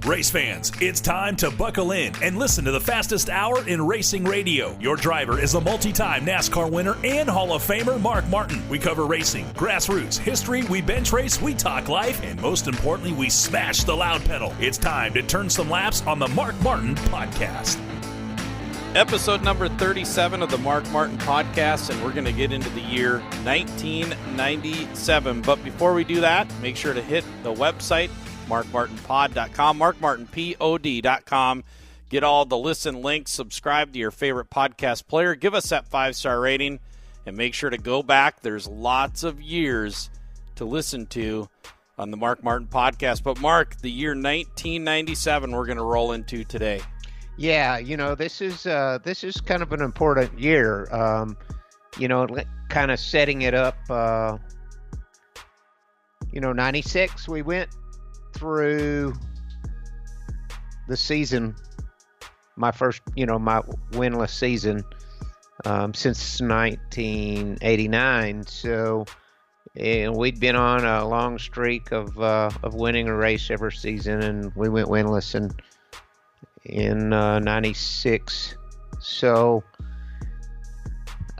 Race fans, it's time to buckle in and listen to the fastest hour in racing radio. Your driver is a multi-time NASCAR winner and Hall of Famer Mark Martin. We cover racing, grassroots, history, we bench race, we talk life, and most importantly, we smash the loud pedal. It's time to turn some laps on the Mark Martin Podcast. Episode number 37 of the Mark Martin Podcast, and we're going to get into the year 1997. But before we do that, make sure to hit the website, markmartinpod.com, markmartinpod.com. Get all the listen links, subscribe to your favorite podcast player, give us that 5-star rating, and make sure to go back. There's lots of years to listen to on the Mark Martin Podcast. But Mark, the year 1997 we're going to roll into today. Yeah, this is kind of an important year. Kind of setting it up. 96, we went through the season, my first, my winless season since 1989. So, and we'd been on a long streak of winning a race every season, and we went winless in 96. So,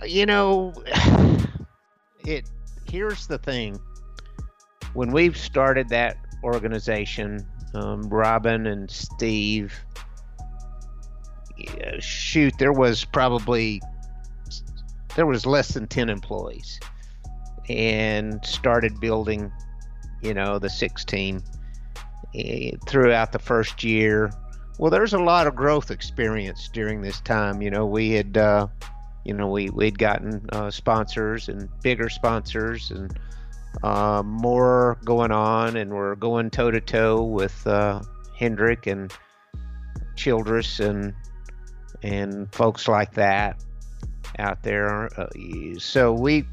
here's the thing. When we started that organization, Robin and Steve, there was less than 10 employees, and started building, the 6 team throughout the first year. Well, there's a lot of growth experience during this time. We had, we'd gotten sponsors and bigger sponsors and more going on, and we're going toe to toe with Hendrick and Childress and folks like that out there. So we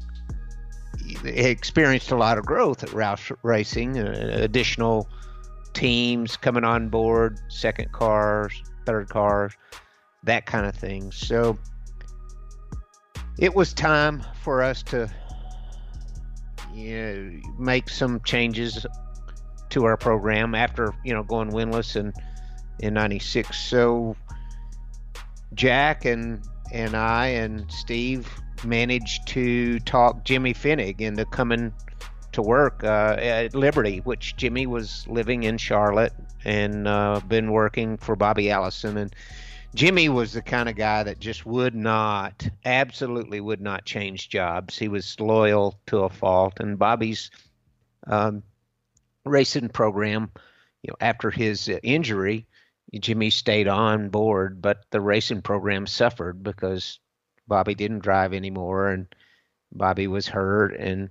experienced a lot of growth at Roush Racing, additional teams coming on board, second cars, third cars, that kind of thing. So it was time for us to make some changes to our program after going winless in 96. So Jack and I and Steve managed to talk Jimmy Fennig into coming to work at Liberty, which Jimmy was living in Charlotte and been working for Bobby Allison. And Jimmy was the kind of guy that just absolutely would not change jobs. He was loyal to a fault. And Bobby's racing program, after his injury, Jimmy stayed on board, but the racing program suffered because Bobby didn't drive anymore, and Bobby was hurt, and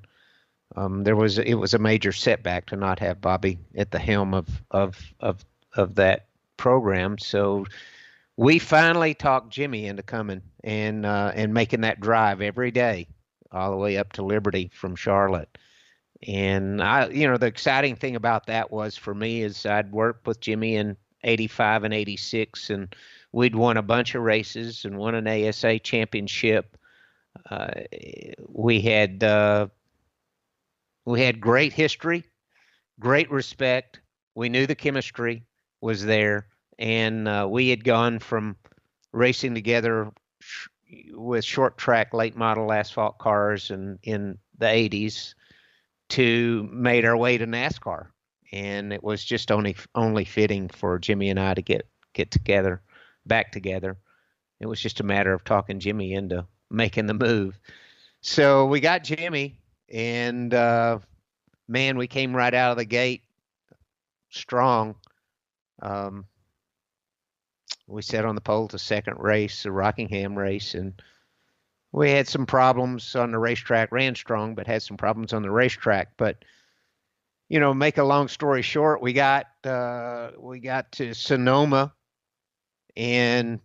it was a major setback to not have Bobby at the helm of that program. So we finally talked Jimmy into coming and making that drive every day all the way up to Liberty from Charlotte. And the exciting thing about that was, for me, is I'd worked with Jimmy in 85 and 86, and we'd won a bunch of races and won an ASA championship. We had great history, great respect. We knew the chemistry was there, and we had gone from racing together with short track, late model asphalt cars in the 80s to made our way to NASCAR. And it was just only fitting for Jimmy and I to get back together. It was just a matter of talking Jimmy into making the move. So we got Jimmy, and man, we came right out of the gate strong. We sat on the pole to second race, the Rockingham race, and we had some problems on the racetrack. Ran strong, but had some problems on the racetrack. But make a long story short, we got to Sonoma, and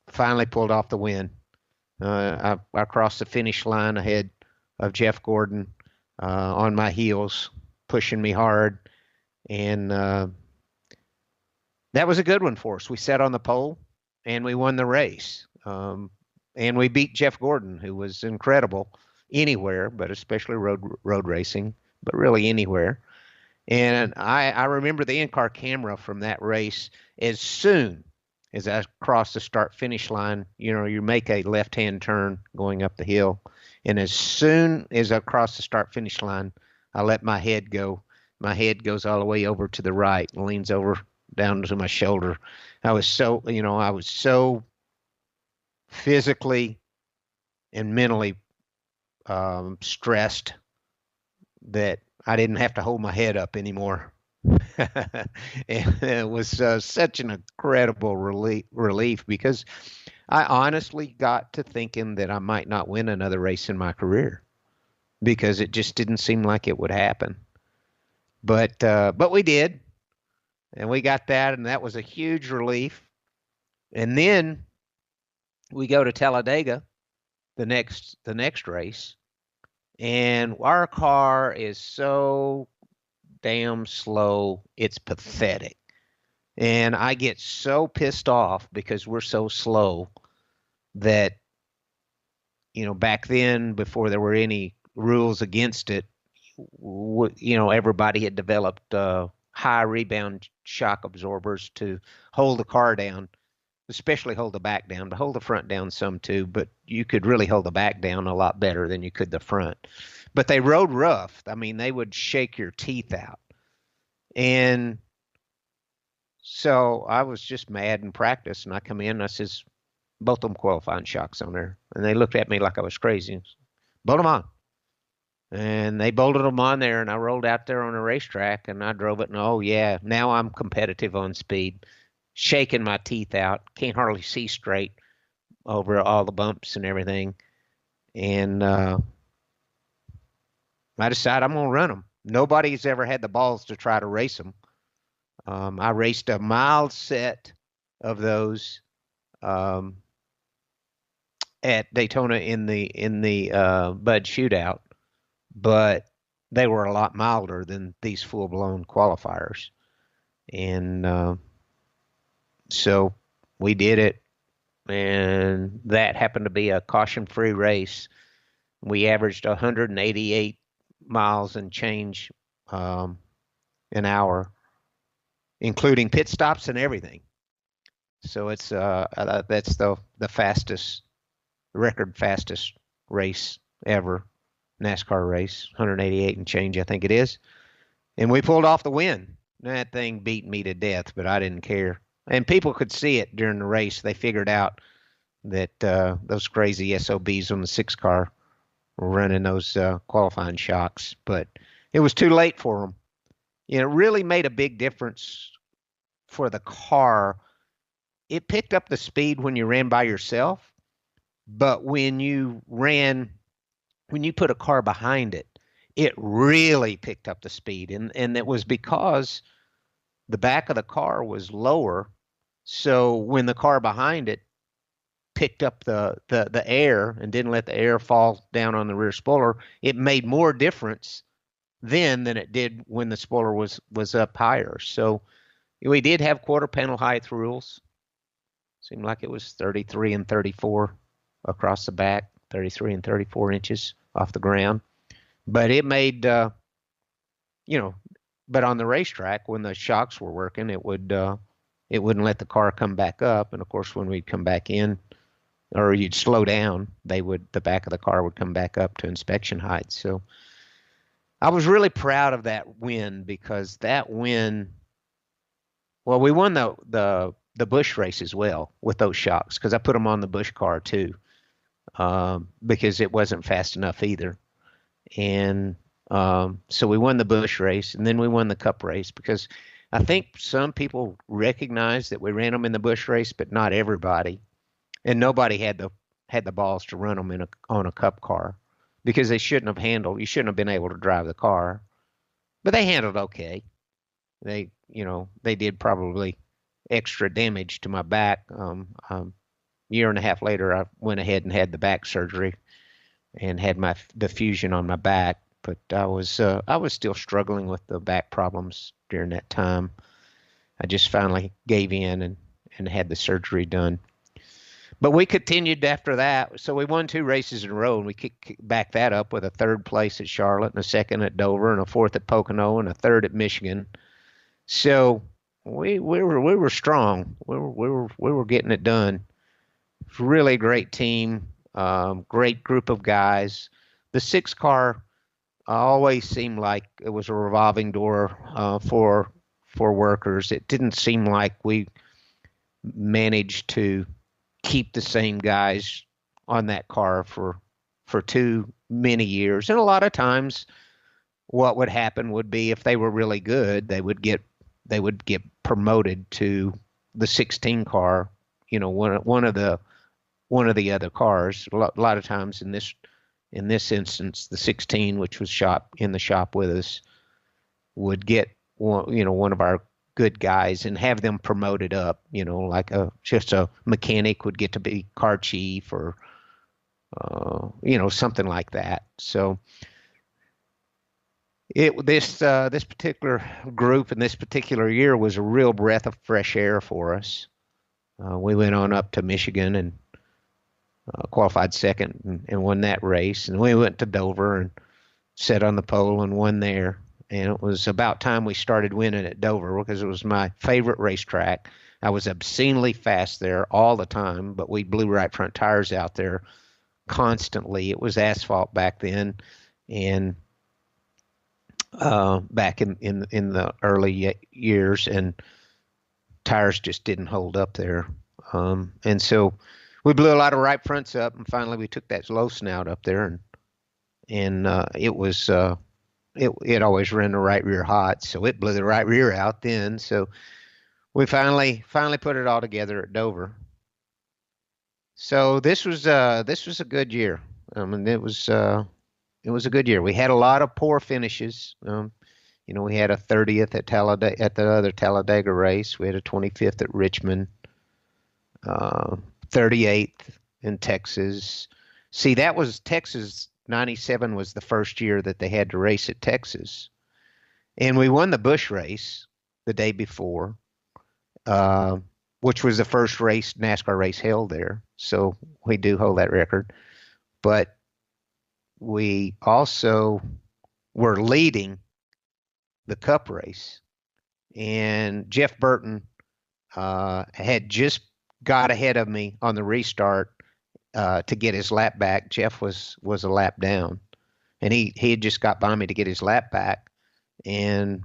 finally pulled off the win. I crossed the finish line ahead of Jeff Gordon on my heels, pushing me hard, and that was a good one for us. We sat on the pole, and we won the race, and we beat Jeff Gordon, who was incredible anywhere, but especially road racing, but really anywhere. And I remember the in-car camera from that race. As soon as I crossed the start-finish line, you make a left-hand turn going up the hill. And as soon as I crossed the start-finish line, I let my head go. My head goes all the way over to the right and leans over down to my shoulder. I was so physically and mentally stressed that I didn't have to hold my head up anymore. And it was such an incredible relief because I honestly got to thinking that I might not win another race in my career because it just didn't seem like it would happen. But we did, and we got that, and that was a huge relief. And then we go to Talladega, the next race, and our car is so damn slow, it's pathetic. And I get so pissed off because we're so slow that, back then, before there were any rules against it, everybody had developed high rebound shock absorbers to hold the car down, especially hold the back down, but hold the front down some too. But you could really hold the back down a lot better than you could the front. But they rode rough. I mean, they would shake your teeth out. And so I was just mad in practice, and I come in and I says, both of them qualifying shocks on there. And they looked at me like I was crazy. Bolt them on. And they bolted them on there, and I rolled out there on the racetrack, and I drove it, and oh yeah, now I'm competitive on speed, shaking my teeth out, can't hardly see straight over all the bumps and everything. And I decided I'm going to run them. Nobody's ever had the balls to try to race them. I raced a mild set of those at Daytona in the Bud Shootout, but they were a lot milder than these full-blown qualifiers. And so we did it, and that happened to be a caution-free race. We averaged 188 miles and change an hour, including pit stops and everything. So it's that's the record fastest race ever, NASCAR race, 188 and change, I think it is. And we pulled off the win. That thing beat me to death, but I didn't care. And people could see it during the race. They figured out that those crazy SOBs on the 6 car were running those qualifying shocks, but it was too late for them. It really made a big difference for the car. It picked up the speed when you ran by yourself, but when you put a car behind it, it really picked up the speed. And it was because the back of the car was lower. So when the car behind it picked up the air and didn't let the air fall down on the rear spoiler, it made more difference then than it did when the spoiler was up higher. So we did have quarter panel height rules. Seemed like it was 33 and 34 across the back, 33 and 34 inches off the ground. But it made, but on the racetrack, when the shocks were working, it wouldn't let the car come back up. And of course, when we'd come back in, or you'd slow down, the back of the car would come back up to inspection height. So I was really proud of that win, because that win, well, we won the Busch race as well with those shocks, because I put them on the Busch car too, because it wasn't fast enough either. And so we won the Busch race, and then we won the Cup race, because I think some people recognized that we ran them in the Busch race, but not everybody. And nobody had the balls to run them on a Cup car, because you shouldn't have been able to drive the car. But they handled okay. They did probably extra damage to my back. Year and a half later, I went ahead and had the back surgery and had the fusion on my back. But I was still struggling with the back problems during that time. I just finally gave in and had the surgery done. But we continued after that. So we won 2 races in a row, and we backed that up with a 3rd place at Charlotte and a 2nd at Dover and a 4th at Pocono and a 3rd at Michigan. So we were strong. We were getting it done. Really great team, great group of guys. The 6 car always seemed like it was a revolving door for workers. It didn't seem like we managed to keep the same guys on that car for too many years. And a lot of times what would happen would be if they were really good, they would get promoted to the 16 car, one of the other cars. A lot of times in this instance, the 16, which was in the shop with us, would get one of our good guys and have them promoted up, like just a mechanic would get to be car chief or something like that. So this particular group and this particular year was a real breath of fresh air for us. We went on up to Michigan and qualified 2nd and won that race, and we went to Dover and sat on the pole and won there. And it was about time we started winning at Dover because it was my favorite racetrack. I was obscenely fast there all the time, but we blew right front tires out there constantly. It was asphalt back then, and back in the early years, and tires just didn't hold up there. And so we blew a lot of right fronts up, and finally we took that low snout up there, and it was. It always ran the right rear hot, so it blew the right rear out then. So we finally put it all together at Dover. So this was a good year. It was a good year. We had a lot of poor finishes. We had a 30th at Talladega, at the other Talladega race. We had a 25th at Richmond, 38th in Texas. See, that was Texas. 97 was the first year that they had to race at Texas. And we won the Busch race the day before, which was the first NASCAR race held there. So we do hold that record. But we also were leading the Cup race. And Jeff Burton had just got ahead of me on the restart to get his lap back. Jeff was a lap down, and he had just got by me to get his lap back, and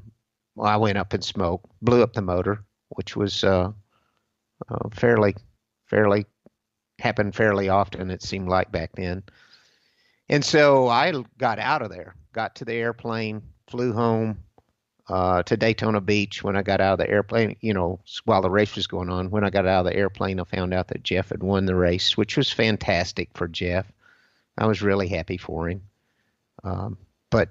I went up in smoke, blew up the motor, which was fairly happened fairly often, it seemed like back then. And so I got out of there, got to the airplane, flew home to Daytona Beach. When I got out of the airplane, while the race was going on, when I got out of the airplane, I found out that Jeff had won the race, which was fantastic for Jeff. I was really happy for him. But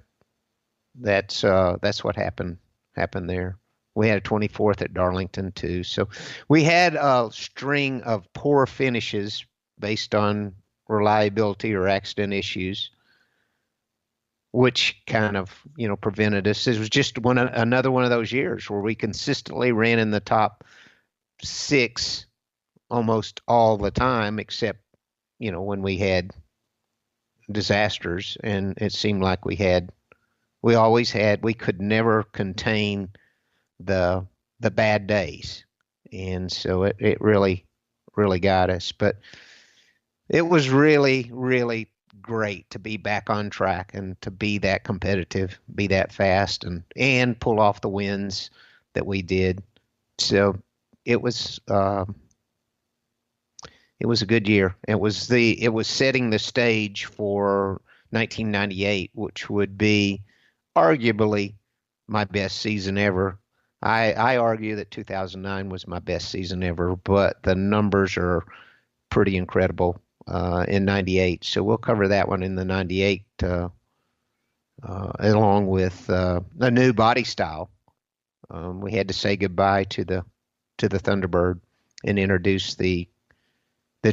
that's what happened there. We had a 24th at Darlington too. So we had a string of poor finishes based on reliability or accident issues, which kind of, prevented us. It was just another one of those years where we consistently ran in the top 6 almost all the time, except, when we had disasters. And it seemed like we could never contain the bad days. And so it really, really got us. But it was really, really great to be back on track and to be that competitive, be that fast, and pull off the wins that we did. So it was a good year. It was setting the stage for 1998, which would be arguably my best season ever. I argue that 2009 was my best season ever, but the numbers are pretty incredible in 98. So we'll cover that one in the 98 along with a new body style. We had to say goodbye to the Thunderbird and introduce the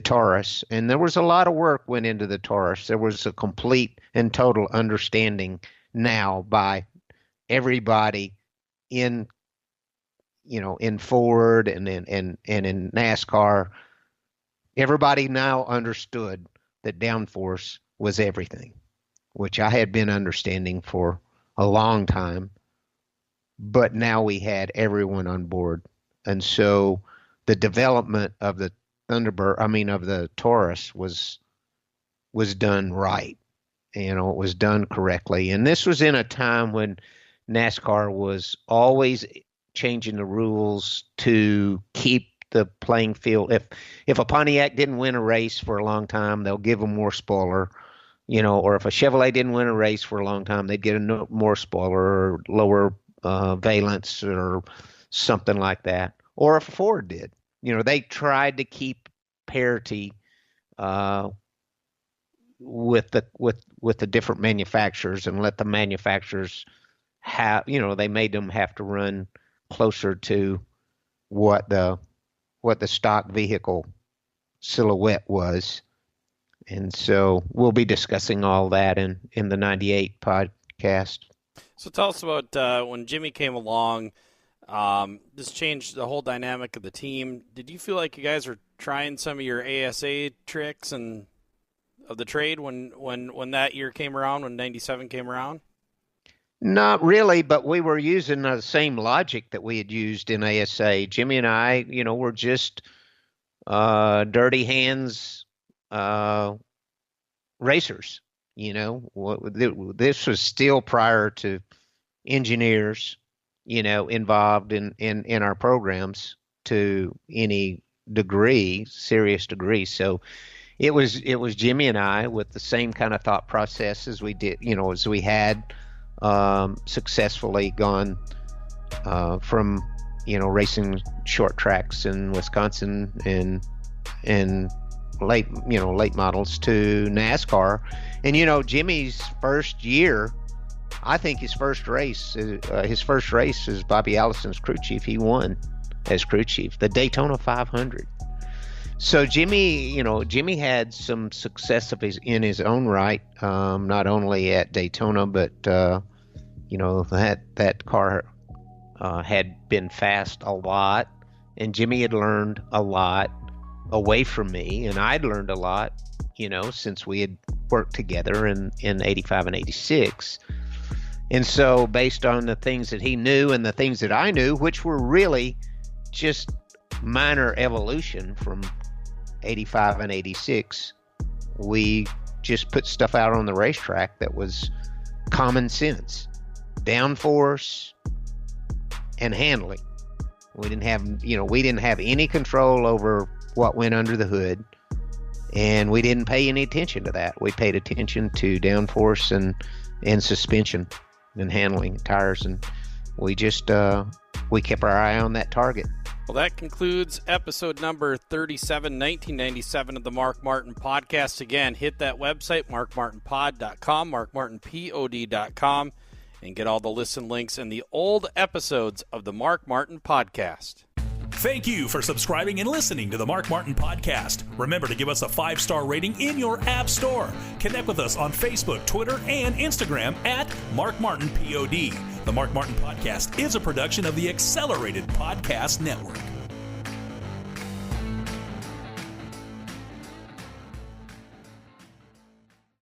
Taurus. And there was a lot of work went into the Taurus. There was a complete and total understanding now by everybody in Ford and in NASCAR everybody now understood that downforce was everything, which I had been understanding for a long time. But now we had everyone on board. And so the development of the of the Taurus was done right. It was done correctly. And this was in a time when NASCAR was always changing the rules to keep the playing field. If a Pontiac didn't win a race for a long time, they'll give them more spoiler, or if a Chevrolet didn't win a race for a long time, they'd get more spoiler or lower valence or something like that. Or if a Ford did, they tried to keep parity with the different manufacturers and let the manufacturers have, they made them have to run closer to what the stock vehicle silhouette was. And so we'll be discussing all that in the 98 podcast. So tell us about when Jimmy came along. This changed the whole dynamic of the team. Did you feel like you guys were trying some of your ASA tricks and of the trade when that year came around, when 97 came around? Not really, but we were using the same logic that we had used in ASA. Jimmy and I, were just dirty hands racers. This was still prior to engineers, involved in our programs to any serious degree. So it was Jimmy and I with the same kind of thought process as we did, as we had successfully gone from racing short tracks in Wisconsin and late models to NASCAR. And Jimmy's first year, I think his first race as Bobby Allison's crew chief, he won as crew chief, the Daytona 500. So Jimmy had some success in his own right, not only at Daytona, but that car had been fast a lot, and Jimmy had learned a lot away from me, and I'd learned a lot, since we had worked together in 85 and 86. And so based on the things that he knew and the things that I knew, which were really just minor evolution from 85 and 86, we just put stuff out on the racetrack that was common sense, downforce and handling. We didn't have any control over what went under the hood, and we didn't pay any attention to that. We paid attention to downforce and suspension and handling tires, and we just we kept our eye on that target. Well, that concludes episode number 37, 1997 of the Mark Martin Podcast. Again, hit that website, markmartinpod.com, markmartinpod.com, and get all the listen links and the old episodes of the Mark Martin Podcast. Thank you for subscribing and listening to the Mark Martin Podcast. Remember to give us a 5-star rating in your app store. Connect with us on Facebook, Twitter, and Instagram at Mark Martin POD. The Mark Martin Podcast is a production of the Accelerated Podcast Network.